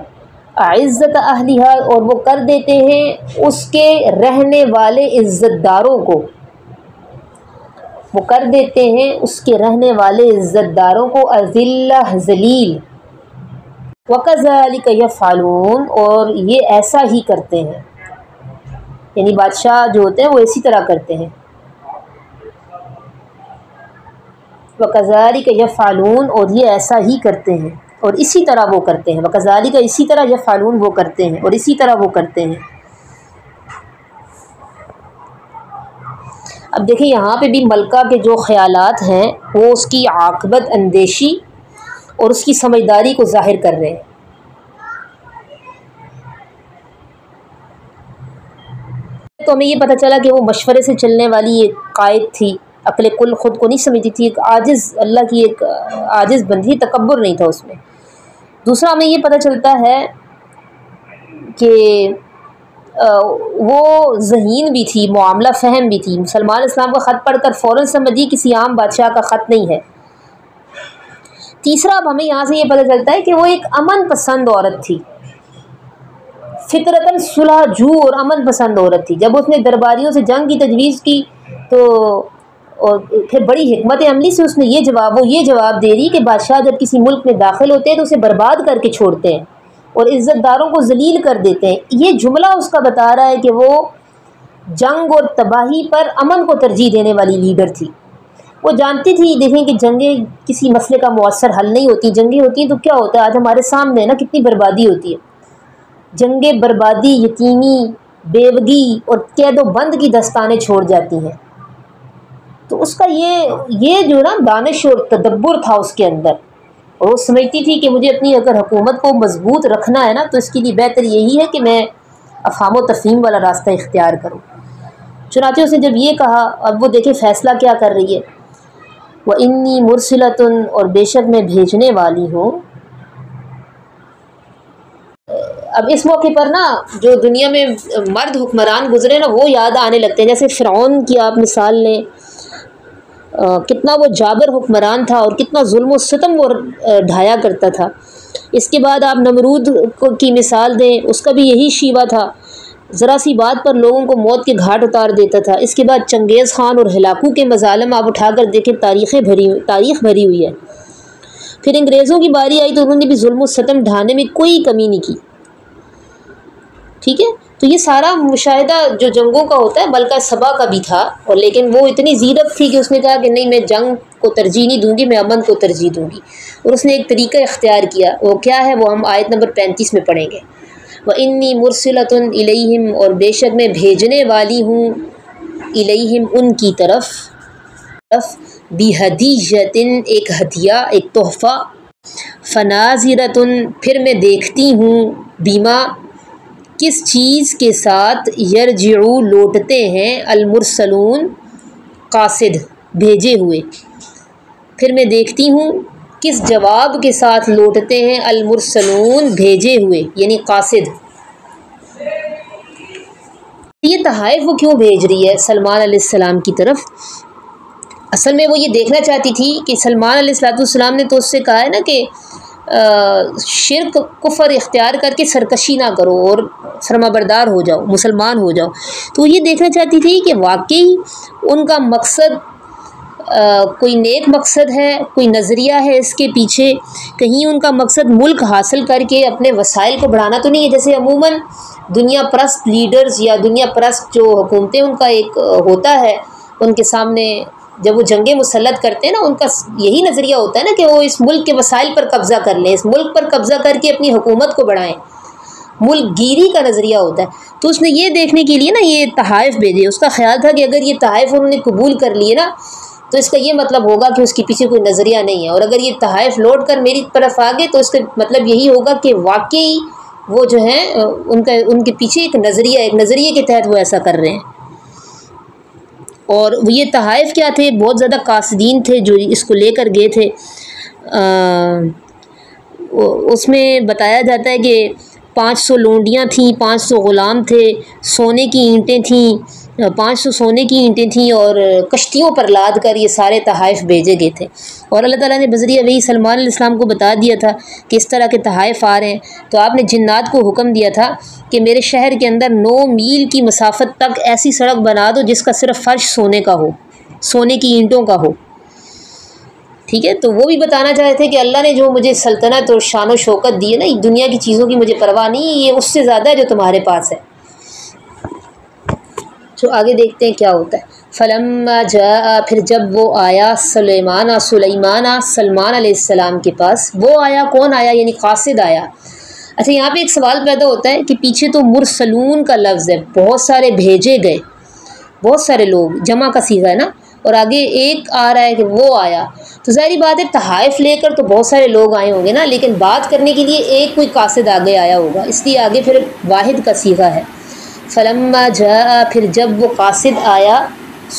اعزت اہلیہا، اور وہ کر دیتے ہیں اس کے رہنے والے عزت داروں کو، وہ کر دیتے ہیں اس کے رہنے والے عزت داروں کو اذلہ، ذلیل۔ وَكَذَلِكَ يَفْعَلُونَ، اور یہ ایسا ہی کرتے ہیں، یعنی بادشاہ جو ہوتے ہیں وہ اسی طرح کرتے ہیں۔ وَكَذَلِكَ يَفْعَلُونَ، اور یہ ایسا ہی کرتے ہیں اور اسی طرح وہ کرتے ہیں، وَكَذَلِكَ، اسی طرح، يَفْعَلُونَ، وہ کرتے ہیں اور اسی طرح وہ کرتے ہیں۔ اب دیکھیں یہاں پہ بھی ملکہ کے جو خیالات ہیں وہ اس کی عاقبت اندیشی اور اس کی سمجھداری کو ظاہر کر رہے ہیں۔ تو ہمیں یہ پتہ چلا کہ وہ مشورے سے چلنے والی ایک قائد تھی، عقل کل خود کو نہیں سمجھتی تھی، ایک عاجز، اللہ کی ایک عاجز بندی، تکبر نہیں تھا اس میں۔ دوسرا ہمیں یہ پتہ چلتا ہے کہ وہ ذہین بھی تھی، معاملہ فہم بھی تھی، مسلمان اسلام کا خط پڑھ کر فوراً سمجھی کسی عام بادشاہ کا خط نہیں ہے۔ تیسرا اب ہمیں یہاں سے یہ پتہ چلتا ہے کہ وہ ایک امن پسند عورت تھی، فطرتاً صلح جو اور امن پسند عورت تھی۔ جب اس نے درباریوں سے جنگ کی تجویز کی تو اور پھر بڑی حکمت عملی سے اس نے یہ جواب دے رہی کہ بادشاہ جب کسی ملک میں داخل ہوتے ہیں تو اسے برباد کر کے چھوڑتے ہیں اور عزت داروں کو ذلیل کر دیتے ہیں۔ یہ جملہ اس کا بتا رہا ہے کہ وہ جنگ اور تباہی پر امن کو ترجیح دینے والی لیڈر تھی۔ وہ جانتی تھی، دیکھیں کہ جنگیں کسی مسئلے کا مؤثر حل نہیں ہوتی، جنگیں ہوتی ہیں تو کیا ہوتا ہے، آج ہمارے سامنے ہے نا کتنی بربادی ہوتی ہے، جنگیں بربادی، یتیمی، بیوگی اور قید و بند کی دستانیں چھوڑ جاتی ہیں۔ تو اس کا یہ جو نا دانش اور تدبر تھا اس کے اندر، اور وہ سمجھتی تھی کہ مجھے اپنی اگر حکومت کو مضبوط رکھنا ہے نا تو اس کے لیے بہتر یہی ہے کہ میں افہام و تفہیم والا راستہ اختیار کروں۔ چنانچہ اس نے جب یہ کہا، اب وہ دیکھیں فیصلہ کیا کر رہی ہے، وَإِنِّي مُرْسِلَةٌ، اور بے شک میں بھیجنے والی ہوں۔ اب اس موقع پر نا جو دنیا میں مرد حکمران گزرے نا وہ یاد آنے لگتے ہیں، جیسے فرعون کی آپ مثال لیں، کتنا وہ جابر حکمران تھا اور کتنا ظلم و ستم وہ ڈھایا کرتا تھا۔ اس کے بعد آپ نمرود کی مثال دیں، اس کا بھی یہی شیوہ تھا، ذرا سی بات پر لوگوں کو موت کے گھاٹ اتار دیتا تھا۔ اس کے بعد چنگیز خان اور ہلاکو کے مظالم آپ اٹھا کر دیکھیں، تاریخ بھری ہوئی ہے۔ پھر انگریزوں کی باری آئی تو انہوں نے بھی ظلم و ستم ڈھانے میں کوئی کمی نہیں کی، ٹھیک ہے۔ تو یہ سارا مشاہدہ جو جنگوں کا ہوتا ہے ملکہ سبا کا بھی تھا، اور لیکن وہ اتنی زیرک تھی کہ اس نے کہا کہ نہیں، میں جنگ کو ترجیح نہیں دوں گی، میں امن کو ترجیح دوں گی، اور اس نے ایک طریقہ اختیار کیا، وہ کیا ہے وہ ہم آیت نمبر 35 میں پڑھیں گے۔ وَإِنِّي مُرْسِلَةٌ إِلَيْهِمْ، اور بے شک میں بھیجنے والی ہوں الیہم ان کی طرف، بِہَدِیَّةٍ ایک ہدیہ، ایک تحفہ، فَنَاظِرَةٌ پھر میں دیکھتی ہوں، بِمَا کس چیز کے ساتھ، یرجعو لوٹتے ہیں، المرسلون قاصد بھیجے ہوئے، پھر میں دیکھتی ہوں کس جواب کے ساتھ لوٹتے ہیں المرسلون بھیجے ہوئے، یعنی قاصد۔ یہ تحائف وہ کیوں بھیج رہی ہے سلمان علیہ السلام کی طرف؟ اصل میں وہ یہ دیکھنا چاہتی تھی کہ سلمان علیہ السلام نے تو اس سے کہا ہے نا کہ شرک کفر اختیار کر کے سرکشی نہ کرو اور فرما بردار ہو جاؤ، مسلمان ہو جاؤ، تو وہ یہ دیکھنا چاہتی تھی کہ واقعی ان کا مقصد کوئی نیک مقصد ہے، کوئی نظریہ ہے اس کے پیچھے، کہیں ان کا مقصد ملک حاصل کر کے اپنے وسائل کو بڑھانا تو نہیں ہے، جیسے عموماً دنیا پرست لیڈرز یا دنیا پرست جو حکومتیں ان کا ایک ہوتا ہے، ان کے سامنے جب وہ جنگیں مسلط کرتے ہیں نا، ان کا یہی نظریہ ہوتا ہے نا کہ وہ اس ملک کے وسائل پر قبضہ کر لیں، اس ملک پر قبضہ کر کے اپنی حکومت کو بڑھائیں، ملک گیری کا نظریہ ہوتا ہے۔ تو اس نے یہ دیکھنے کے لیے نا یہ تحائف بھیجے، اس کا خیال تھا کہ اگر یہ تحائف انہوں نے قبول کر لیے نا تو اس کا یہ مطلب ہوگا کہ اس کے پیچھے کوئی نظریہ نہیں ہے، اور اگر یہ تحائف لوٹ کر میری طرف آ گئے تو اس کا مطلب یہی ہوگا کہ واقعی وہ جو ہیں ان کے پیچھے ایک نظریے کے تحت وہ ایسا کر رہے ہیں۔ اور یہ تحائف کیا تھے؟ بہت زیادہ قاصدین تھے جو اس کو لے کر گئے تھے۔ اس میں بتایا جاتا ہے کہ 500 لونڈیاں تھیں، 500 غلام تھے، سونے کی اینٹیں تھیں، 500 سونے کی اینٹیں تھیں، اور کشتیوں پر لاد کر یہ سارے تحائف بھیجے گئے تھے۔ اور اللہ تعالیٰ نے بذریعہ وہی سلمان علیہ السلام کو بتا دیا تھا کہ اس طرح کے تحائف آ رہے ہیں، تو آپ نے جنات کو حکم دیا تھا کہ میرے شہر کے اندر 9 میل کی مسافت تک ایسی سڑک بنا دو جس کا صرف فرش سونے کا ہو، سونے کی اینٹوں کا ہو، ٹھیک ہے؟ تو وہ بھی بتانا چاہتے تھے کہ اللہ نے جو مجھے سلطنت اور شان و شوکت دی ہے نا، دنیا کی چیزوں کی مجھے پرواہ نہیں، یہ اس سے زیادہ ہے جو تمہارے پاس ہے۔ جو آگے دیکھتے ہیں کیا ہوتا ہے۔ فلما جاء، پھر جب وہ آیا، سلیمان سلمان علیہ السلام کے پاس، وہ آیا، کون آیا؟ یعنی قاصد آیا۔ اچھا، یہاں پہ ایک سوال پیدا ہوتا ہے کہ پیچھے تو مرسلون کا لفظ ہے، بہت سارے بھیجے گئے، بہت سارے لوگ، جمع کا صیغہ ہے نا، اور آگے ایک آ رہا ہے کہ وہ آیا، تو ظاہری بات ہے تحائف لے کر تو بہت سارے لوگ آئے ہوں گے نا، لیکن بات کرنے کے لیے ایک کوئی قاصد آگے آیا ہوگا، اس لیے آگے پھر واحد کا صیغہ ہے۔ فلما جاء، پھر جب وہ قاصد آیا،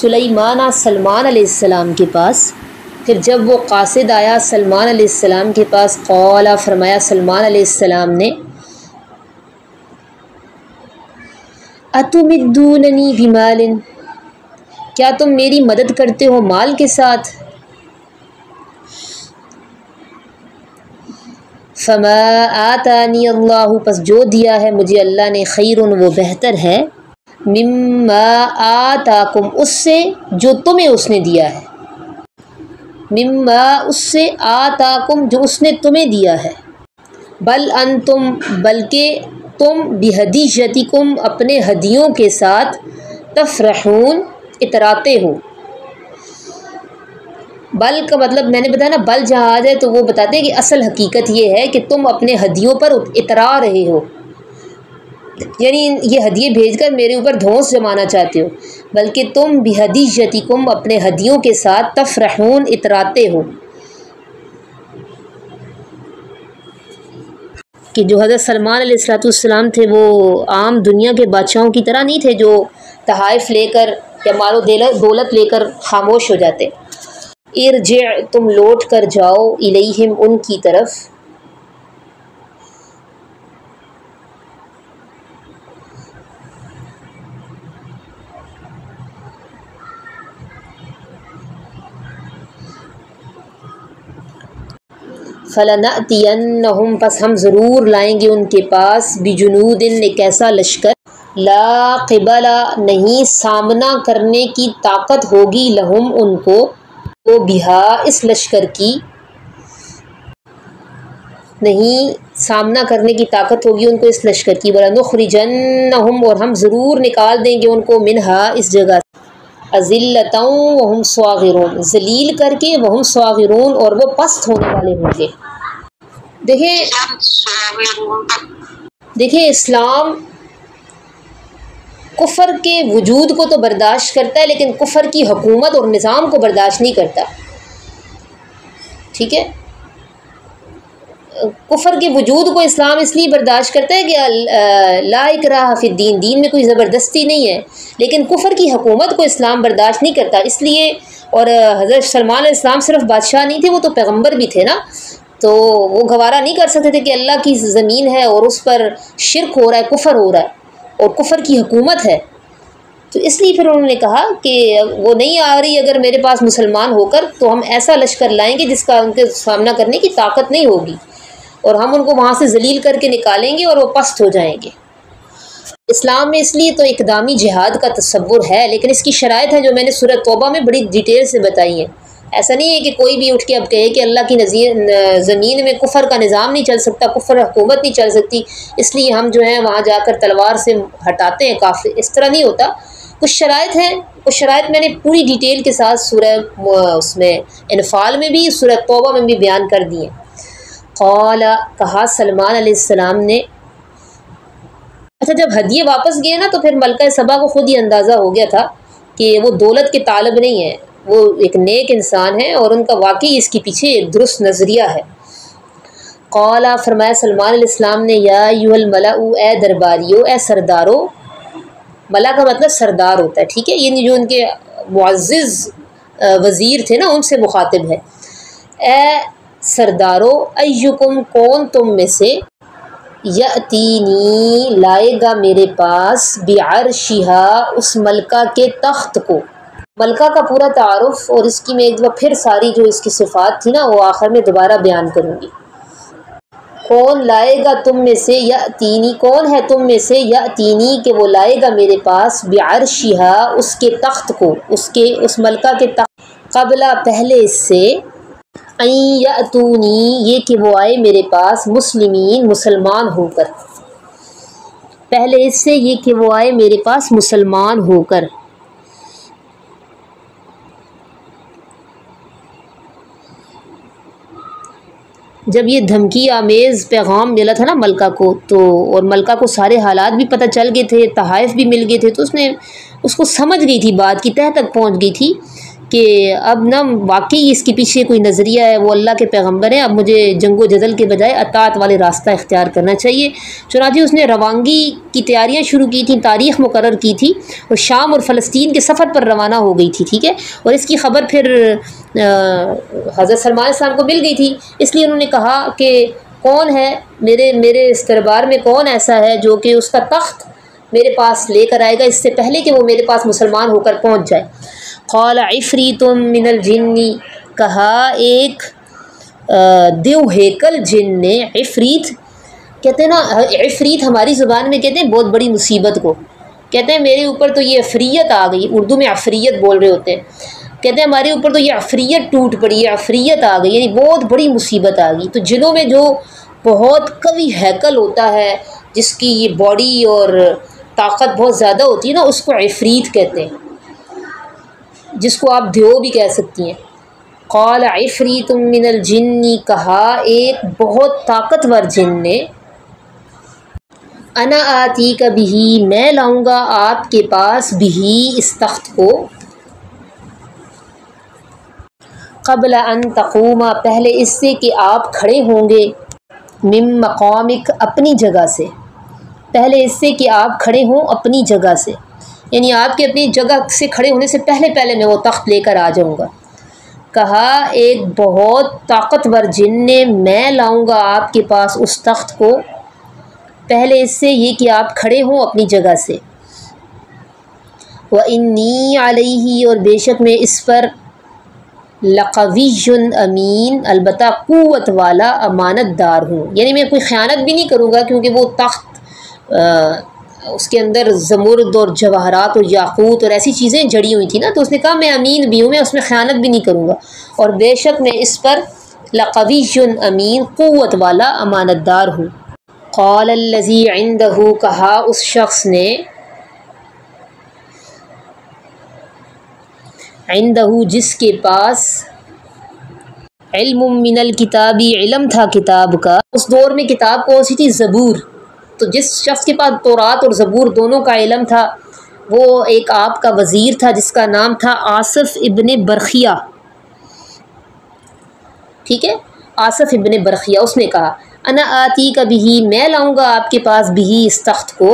سلمان علیہ السلام کے پاس، پھر جب وہ قاصد آیا سلمان علیہ السلام کے پاس، قال، فرمایا سلمان علیہ السلام نے، اتمدوننی بمال، کیا تم میری مدد کرتے ہو مال کے ساتھ؟ فما آتانی اللہ، پس جو دیا ہے مجھے اللہ نے، خیر، وہ بہتر ہے، مما آتاکم، اس سے جو تمہیں اس نے دیا ہے، مما، اس سے، آتاکم، جو اس نے تمہیں دیا ہے، بل انتم، بلکہ تم، بہدیجتکم، اپنے ہدیوں کے ساتھ، تفرحون، اتراتے ہو۔ بل کا مطلب میں نے بتایا نا، بل جہاں آ جائے تو وہ بتاتے ہیں کہ اصل حقیقت یہ ہے کہ تم اپنے ہدیوں پر اترا رہے ہو، یعنی یہ ہدیے بھیج کر میرے اوپر دھونس جمانا چاہتے ہو، بلکہ تم بہدیجتکم، اپنے ہدیوں کے ساتھ، تفرحون، اتراتے ہو۔ کہ جو حضرت سلمان علیہ السلام تھے وہ عام دنیا کے بادشاہوں کی طرح نہیں تھے جو تحائف لے کر یا مال و دولت لے کر خاموش ہو جاتے۔ ارجع، تم لوٹ کر جاؤ، الیہم، ان کی طرف، فَلَنَأْتِيَنَّهُمْ، پس ہم ضرور لائیں گے ان کے پاس، بِجُنُودٍ، ایک ایسا لشکر، لا قبل، نہیں سامنا کرنے کی طاقت ہوگی، لہم، ان کو، وہ بہا، اس لشکر کی، نہیں سامنا کرنے کی طاقت ہوگی ان کو اس لشکر کی، وَلَنُخْرِجَنَّهُمْ، اور ہم ضرور نکال دیں گے ان کو، منہا، اس جگہ، اذلۃ وہم صاغرون، ذلیل کر کے، وہم صاغرون، اور وہ پست ہونے والے ہوں گے۔ دیکھیں دیکھیں اسلام کفر کے وجود کو تو برداشت کرتا ہے لیکن کفر کی حکومت اور نظام کو برداشت نہیں کرتا، ٹھیک ہے۔ کفر کے وجود کو اسلام اس لیے برداشت کرتا ہے کہ لا اکراہ فی الدین، دین میں کوئی زبردستی نہیں ہے، لیکن کفر کی حکومت کو اسلام برداشت نہیں کرتا، اس لیے۔ اور حضرت سلمان علیہ السلام صرف بادشاہ نہیں تھے، وہ تو پیغمبر بھی تھے نا، تو وہ گوارہ نہیں کر سکتے تھے کہ اللہ کی زمین ہے اور اس پر شرک ہو رہا ہے، کفر ہو رہا ہے اور کفر کی حکومت ہے، تو اس لیے پھر انہوں نے کہا کہ وہ نہیں آ رہی اگر میرے پاس مسلمان ہو کر تو ہم ایسا لشکر لائیں گے جس کا ان کے سامنا کرنے کی طاقت نہیں ہوگی، اور ہم ان کو وہاں سے ذلیل کر کے نکالیں گے اور وہ پست ہو جائیں گے۔ اسلام میں اس لیے تو اقدامی جہاد کا تصور ہے، لیکن اس کی شرائط ہیں جو میں نے سورہ توبہ میں بڑی ڈیٹیل سے بتائی ہیں۔ ایسا نہیں ہے کہ کوئی بھی اٹھ کے اب کہے کہ اللہ کی زمین میں کفر کا نظام نہیں چل سکتا، کفر حکومت نہیں چل سکتی، اس لیے ہم جو ہیں وہاں جا کر تلوار سے ہٹاتے ہیں کافر، اس طرح نہیں ہوتا۔ کچھ شرائط ہیں، کچھ شرائط میں نے پوری ڈیٹیل کے ساتھ سورہ اس میں انفال میں بھی، سورہ توبہ میں بھی بیان کر دی ہیں۔ قال، کہا سلمان علیہ السلام نے، اچھا جب ہدیے واپس گئے نا تو پھر ملکہ سبا کو خود ہی اندازہ ہو گیا تھا کہ وہ دولت کے طالب نہیں ہیں، وہ ایک نیک انسان ہے اور ان کا واقعی اس کے پیچھے ایک درست نظریہ ہے۔ قال، فرمایا سلمان علیہ السلام نے، یا ایھا الملأ، اے درباریو، اے سردارو، ملا کا مطلب سردار ہوتا ہے، ٹھیک ہے، یعنی جو ان کے معزز وزیر تھے نا ان سے مخاطب ہے۔ اے سردارو، ایکم، کون تم میں سے، یأتینی، لائے گا میرے پاس، بعرشہا، اس ملکہ کے تخت کو۔ ملکہ کا پورا تعارف اور اس کی میں ایک بار پھر ساری جو اس کی صفات تھی نا وہ آخر میں دوبارہ بیان کروں گی۔ کون لائے گا تم میں سے، یأتینی، کون ہے تم میں سے، یأتینی کہ وہ لائے گا میرے پاس، بعرشہا، اس کے تخت کو، اس ملکہ کے تخت، قبل، پہلے اس سے، ان یأتونی، یہ کہ وہ آئے میرے پاس، مسلمین، مسلمان ہو کر، پہلے اس سے یہ کہ وہ آئے میرے پاس مسلمان ہو کر۔ جب یہ دھمکی آمیز پیغام ملا تھا نا ملکہ کو، تو اور ملکہ کو سارے حالات بھی پتہ چل گئے تھے، تحائف بھی مل گئے تھے، تو اس کو سمجھ گئی تھی، بات کی تہہ تک پہنچ گئی تھی کہ اب نا واقعی اس کے پیچھے کوئی نظریہ ہے، وہ اللہ کے پیغمبر ہیں، اب مجھے جنگ و جدل کے بجائے اطاعت والے راستہ اختیار کرنا چاہیے۔ چنانچہ اس نے روانگی کی تیاریاں شروع کی تھیں، تاریخ مقرر کی تھی اور شام اور فلسطین کے سفر پر روانہ ہو گئی تھی، ٹھیک ہے، اور اس کی خبر پھر حضرت سلمان علیہ السلام کو مل گئی تھی، اس لیے انہوں نے کہا کہ کون ہے میرے اس دربار میں کون ایسا ہے جو کہ اس کا تخت میرے پاس لے کر آئے گا اس سے پہلے کہ وہ میرے پاس مسلمان ہو کر پہنچ جائے۔ قال عفریت من الجن، کہا ایک دیو ہیکل جن نے، عفریت کہتے ہیں نا، عفریت ہماری زبان میں کہتے ہیں بہت بڑی مصیبت کو، کہتے ہیں میرے اوپر تو یہ عفریت آ گئی، اردو میں عفریت بول رہے ہوتے ہیں، کہتے ہیں ہمارے اوپر تو یہ عفریت ٹوٹ پڑی ہے، عفریت آ گئی، یعنی بہت بڑی مصیبت آ گئی۔ تو جنوں میں جو بہت قوی ہیکل ہوتا ہے، جس کی یہ باڈی اور طاقت بہت زیادہ ہوتی ہے نا، اس کو عفریت کہتے ہیں، جس کو آپ دیو بھی کہہ سکتی ہیں۔ قال عفریت من الجن، کہا ایک بہت طاقتور جن نے، انا آتیک بہ، میں لاؤں گا آپ کے پاس، بہ، اس تخت کو، قبل ان تقوم، پہلے اس سے کہ آپ کھڑے ہوں گے، من مقامک، اپنی جگہ سے، پہلے اس سے کہ آپ کھڑے ہوں اپنی جگہ سے، یعنی آپ کے اپنی جگہ سے کھڑے ہونے سے پہلے میں وہ تخت لے کر آ جاؤں گا۔ کہا ایک بہت طاقتور جن نے، میں لاؤں گا آپ کے پاس اس تخت کو، پہلے اس سے یہ کہ آپ کھڑے ہوں اپنی جگہ سے، وَإِنِّي عَلَيْهِ، اور بے شک میں اس پر، لَقَوِيٌّ امین، البتہ قوت والا، امانت دار ہوں، یعنی میں کوئی خیانت بھی نہیں کروں گا، کیونکہ وہ تخت اس کے اندر زمرد اور جواہرات اور یاقوت اور ایسی چیزیں جڑی ہوئی تھیں نا، تو اس نے کہا میں امین بھی ہوں، میں اس میں خیانت بھی نہیں کروں گا، اور بے شک میں اس پر لَقَوِيٌّ امین، قوت والا، امانت دار ہوں۔ قال الذی عندہ، کہا اس شخص نے، عندہ جس کے پاس، علم من الکتابی، علم تھا کتاب کا، اس دور میں کتاب کون سی تھی؟ زبور، تو جس شخص کے پاس تورات اور زبور دونوں کا علم تھا وہ ایک آپ کا وزیر تھا جس کا نام تھا آصف ابن برخیہ، ٹھیک ہے، آصف ابن برخیہ۔ اس نے کہا انا آتی کا بھی، میں لاؤں گا آپ کے پاس بھی اس تخت کو،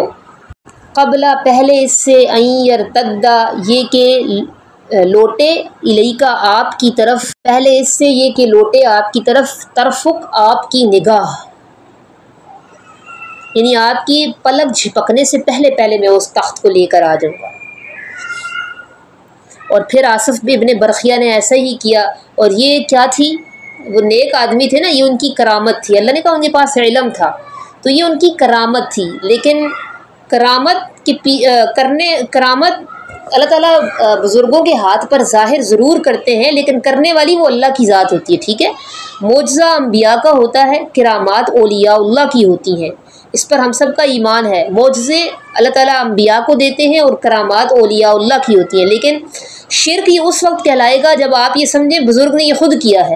قبل پہلے اس سے، این یرتدا یہ کہ لوٹے، الیکا آپ کی طرف، پہلے اس سے یہ کہ لوٹے آپ کی طرف، طرفک آپ کی نگاہ، یعنی آپ کی پلک جھپکنے سے پہلے میں اس تخت کو لے کر آ جاؤں گا۔ اور پھر آصف ابن برخیہ نے ایسا ہی کیا، اور یہ کیا تھی، وہ نیک آدمی تھے نا، یہ ان کی کرامت تھی، اللہ نے کہا ان کے پاس علم تھا تو یہ ان کی کرامت تھی، لیکن کرامت اللہ تعالیٰ بزرگوں کے ہاتھ پر ظاہر ضرور کرتے ہیں، لیکن کرنے والی وہ اللہ کی ذات ہوتی ہے، ٹھیک ہے۔ معجزہ انبیاء کا ہوتا ہے، کرامات اولیاء اللہ کی ہوتی ہیں، اس پر ہم سب کا ایمان ہے۔ معجزے اللہ تعالیٰ انبیاء کو دیتے ہیں اور کرامات اولیاء اللہ کی ہوتی ہیں، لیکن شرک یہ اس وقت کہلائے گا جب آپ یہ سمجھیں بزرگ نے یہ خود کیا ہے۔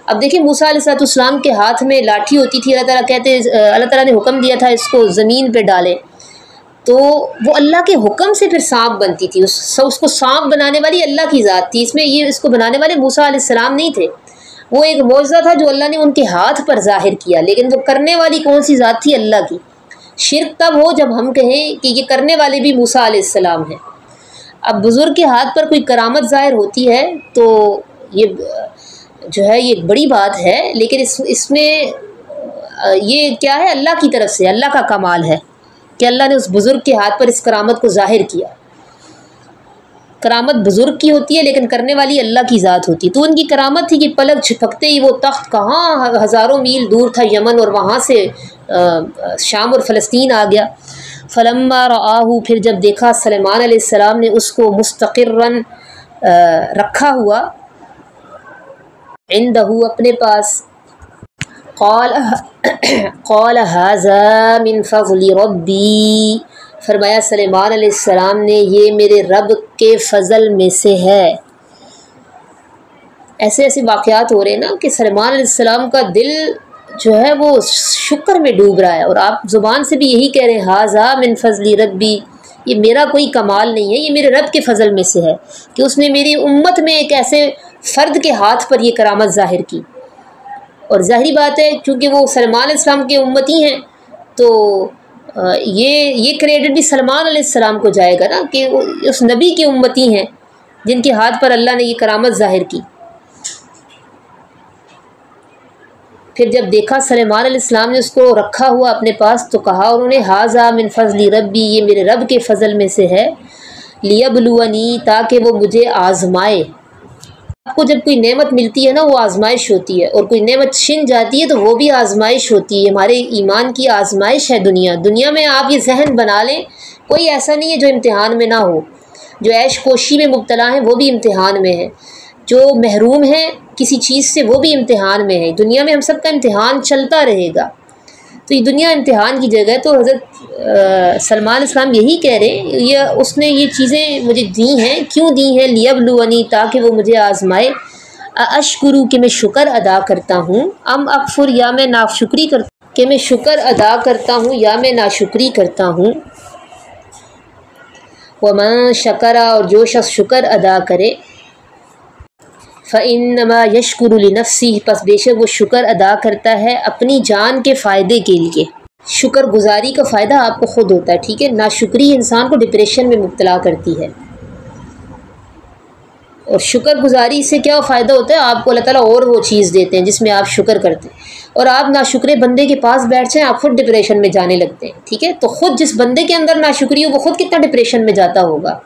اب دیکھیں موسیٰ علیہ السلام کے ہاتھ میں لاٹھی ہوتی تھی، اللہ تعالیٰ نے حکم دیا تھا اس کو زمین پہ ڈالے، تو وہ اللہ کے حکم سے پھر سانپ بنتی تھی، اس کو سانپ بنانے والی اللہ کی ذات تھی، اس کو بنانے والے موسیٰ علیہ السلام نہیں تھے، وہ ایک معجزہ تھا جو اللہ نے ان کے ہاتھ پر ظاہر کیا، لیکن وہ کرنے والی کون سی ذات تھی، اللہ کی۔ شرک تب ہو جب ہم کہیں کہ یہ کرنے والے بھی موسیٰ علیہ السلام ہیں۔ اب بزرگ کے ہاتھ پر کوئی کرامت ظاہر ہوتی ہے تو یہ جو ہے یہ بڑی بات ہے، لیکن اس میں یہ کیا ہے، اللہ کی طرف سے، اللہ کا کمال ہے کہ اللہ نے اس بزرگ کے ہاتھ پر اس کرامت کو ظاہر کیا۔ کرامت بزرگ کی ہوتی ہے لیکن کرنے والی اللہ کی ذات ہوتی ہے، تو ان کی کرامت تھی کہ پلک جھپکتے ہی وہ تخت کہاں ہزاروں میل دور تھا یمن، اور وہاں سے شام اور فلسطین آ گیا۔ فلما رآہ پھر جب دیکھا سلیمان علیہ السلام نے اس کو مستقرن رکھا ہوا، عندہ اپنے پاس، قال ھذا من فضل ربی، فرمایا سلیمان علیہ السلام نے یہ میرے رب کے فضل میں سے ہے۔ ایسے واقعات ہو رہے ہیں نا کہ سلیمان علیہ السلام کا دل جو ہے وہ شکر میں ڈوب رہا ہے، اور آپ زبان سے بھی یہی کہہ رہے ہیں ھذا من فضل ربی، یہ میرا کوئی کمال نہیں ہے، یہ میرے رب کے فضل میں سے ہے کہ اس نے میری امت میں ایک ایسے فرد کے ہاتھ پر یہ کرامت ظاہر کی۔ اور ظاہری بات ہے چونکہ وہ سلمان علیہ السلام کے امتی ہیں تو یہ کریڈٹ بھی سلمان علیہ السلام کو جائے گا نا کہ اس نبی کے امتی ہیں جن کے ہاتھ پر اللہ نے یہ کرامت ظاہر کی۔ پھر جب دیکھا سلیمان علیہ السلام نے اس کو رکھا ہوا اپنے پاس تو کہا انہوں نے ھذا من فضل ربی، یہ میرے رب کے فضل میں سے ہے، لیبلونی تاکہ وہ مجھے آزمائے۔ آپ کو جب کوئی نعمت ملتی ہے نا وہ آزمائش ہوتی ہے، اور کوئی نعمت چھن جاتی ہے تو وہ بھی آزمائش ہوتی ہے، ہمارے ایمان کی آزمائش ہے دنیا میں۔ آپ یہ ذہن بنا لیں کوئی ایسا نہیں ہے جو امتحان میں نہ ہو، جو عیش کوشی میں مبتلا ہیں وہ بھی امتحان میں ہیں، جو محروم ہیں کسی چیز سے وہ بھی امتحان میں ہے۔ دنیا میں ہم سب کا امتحان چلتا رہے گا، تو یہ دنیا امتحان کی جگہ ہے۔ تو حضرت سلمان علیہ السلام یہی کہہ رہے ہیں، اس نے یہ چیزیں مجھے دی ہیں، کیوں دی ہیں، لیبلونی تاکہ وہ مجھے آزمائے، اشکرو کہ میں شکر ادا کرتا ہوں، ام اکفر یا میں ناشکری کرتا ہوں، کہ میں شکر ادا کرتا ہوں یا میں ناشکری کرتا ہوں۔ ومن شکر اور جو شخص شکر ادا کرے، فإنما یشکر لنفسہ پس بے شک وہ شکر ادا کرتا ہے اپنی جان کے فائدے کے لیے۔ شکر گزاری کا فائدہ آپ کو خود ہوتا ہے، ٹھیک ہے، ناشکری انسان کو ڈپریشن میں مبتلا کرتی ہے، اور شکر گزاری سے کیا فائدہ ہوتا ہے، آپ کو اللہ تعالیٰ اور وہ چیز دیتے ہیں جس میں آپ شکر کرتے ہیں، اور آپ ناشکرے بندے کے پاس بیٹھ جائیں آپ خود ڈپریشن میں جانے لگتے ہیں، ٹھیک ہے۔ تو خود جس بندے کے اندر ناشکری ہو وہ خود کتنا ڈپریشن میں جاتا ہوگا۔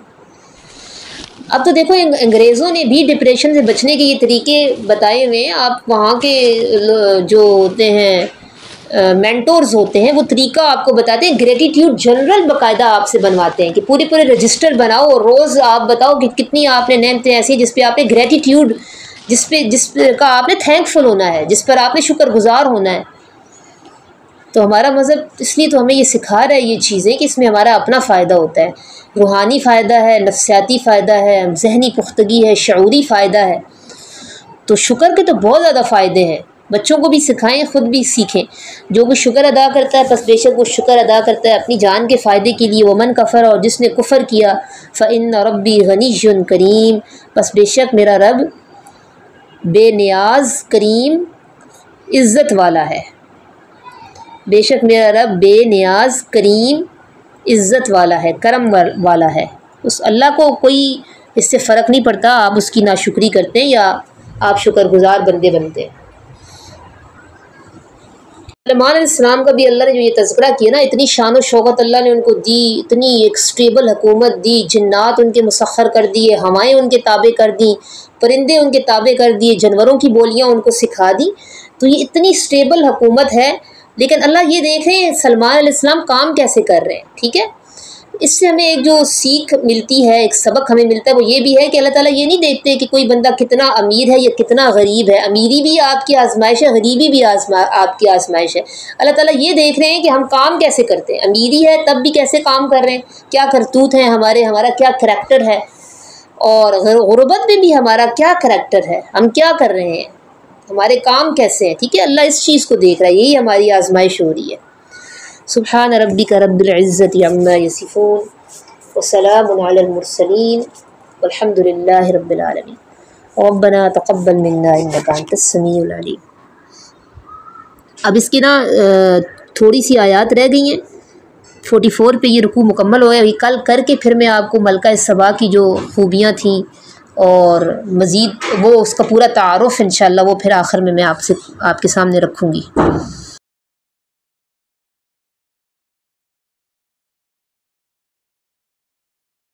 اب تو دیکھو انگریزوں نے بھی ڈپریشن سے بچنے کے یہ طریقے بتائے ہوئے ہیں، آپ وہاں کے جو ہوتے ہیں مینٹورز ہوتے ہیں وہ طریقہ آپ کو بتاتے ہیں، گریٹیٹیوڈ جنرل باقاعدہ آپ سے بنواتے ہیں کہ پورے رجسٹر بناؤ اور روز آپ بتاؤ کہ کتنی آپ نے نعمتیں ایسی جس پہ آپ نے گریٹیٹیوڈ، جس کا آپ نے تھینک فل ہونا ہے، جس پر آپ نے شکر گزار ہونا ہے۔ تو ہمارا مذہب اس لیے تو ہمیں یہ سکھا رہا ہے یہ چیزیں کہ اس میں ہمارا اپنا فائدہ ہوتا ہے، روحانی فائدہ ہے، نفسیاتی فائدہ ہے، ذہنی پختگی ہے، شعوری فائدہ ہے۔ تو شکر کے تو بہت زیادہ فائدے ہیں، بچوں کو بھی سکھائیں، خود بھی سیکھیں۔ جو وہ شکر ادا کرتا ہے پس بے شک وہ شکر ادا کرتا ہے اپنی جان کے فائدے کے لیے۔ ومن کفر، اور جس نے کفر کیا، فإن ربی غنی کریم، پس بے شک میرا رب بے نیاز کریم عزت والا ہے۔ بے شک میرا رب بے نیاز کریم عزت والا ہے، کرم والا ہے۔ اس اللہ کو کوئی اس سے فرق نہیں پڑتا آپ اس کی ناشکری کرتے ہیں یا آپ شکر گزار بندے بنتے ہیں۔ سلیمان علیہ السلام کا بھی اللہ نے جو یہ تذکرہ کیا نا، اتنی شان و شوکت اللہ نے ان کو دی، اتنی ایک سٹیبل حکومت دی، جنات ان کے مسخر کر دیے، ہوائیں ان کے تابع کر دیں، پرندے ان کے تابع کر دیے، جانوروں کی بولیاں ان کو سکھا دی۔ تو یہ اتنی سٹیبل حکومت ہے، لیکن اللہ یہ دیکھ رہے ہیں سلمان علیہ السلام کام کیسے کر رہے ہیں، ٹھیک ہے۔ اس سے ہمیں ایک جو سیکھ ملتی ہے، ایک سبق ہمیں ملتا ہے، وہ یہ بھی ہے کہ اللہ تعالیٰ یہ نہیں دیکھتے کہ کوئی بندہ کتنا امیر ہے یا کتنا غریب ہے۔ امیری بھی آپ کی آزمائش ہے، غریبی بھی آپ کی آزمائش ہے۔ اللہ تعالیٰ یہ دیکھ رہے ہیں کہ ہم کام کیسے کرتے ہیں، امیری ہے تب بھی کیسے کام کر رہے ہیں، کیا کرتوت ہیں ہمارا کیا کریکٹر ہے، اور غربت میں بھی ہمارا کیا کریکٹر ہے، ہم کیا کر رہے ہیں، ہمارے کام کیسے ہیں، ٹھیک ہے۔ اللہ اس چیز کو دیکھ رہا ہے، یہی ہماری آزمائش ہو رہی ہے۔ سبحان ربک رب العزت عما یصفون وسلام علی المرسلین والحمد للہ رب العالمین۔ ربنا تقبل منا انک انت السمیع العلیم۔ اب اس کی نا تھوڑی سی آیات رہ گئی ہیں، 44 پہ یہ رکوع مکمل ہو گیا۔ ابھی کل کر کے پھر میں آپ کو ملکہ سبا کی جو خوبیاں تھیں اور مزید وہ اس کا پورا تعارف انشاءاللہ وہ پھر آخر میں آپ کے سامنے رکھوں گی۔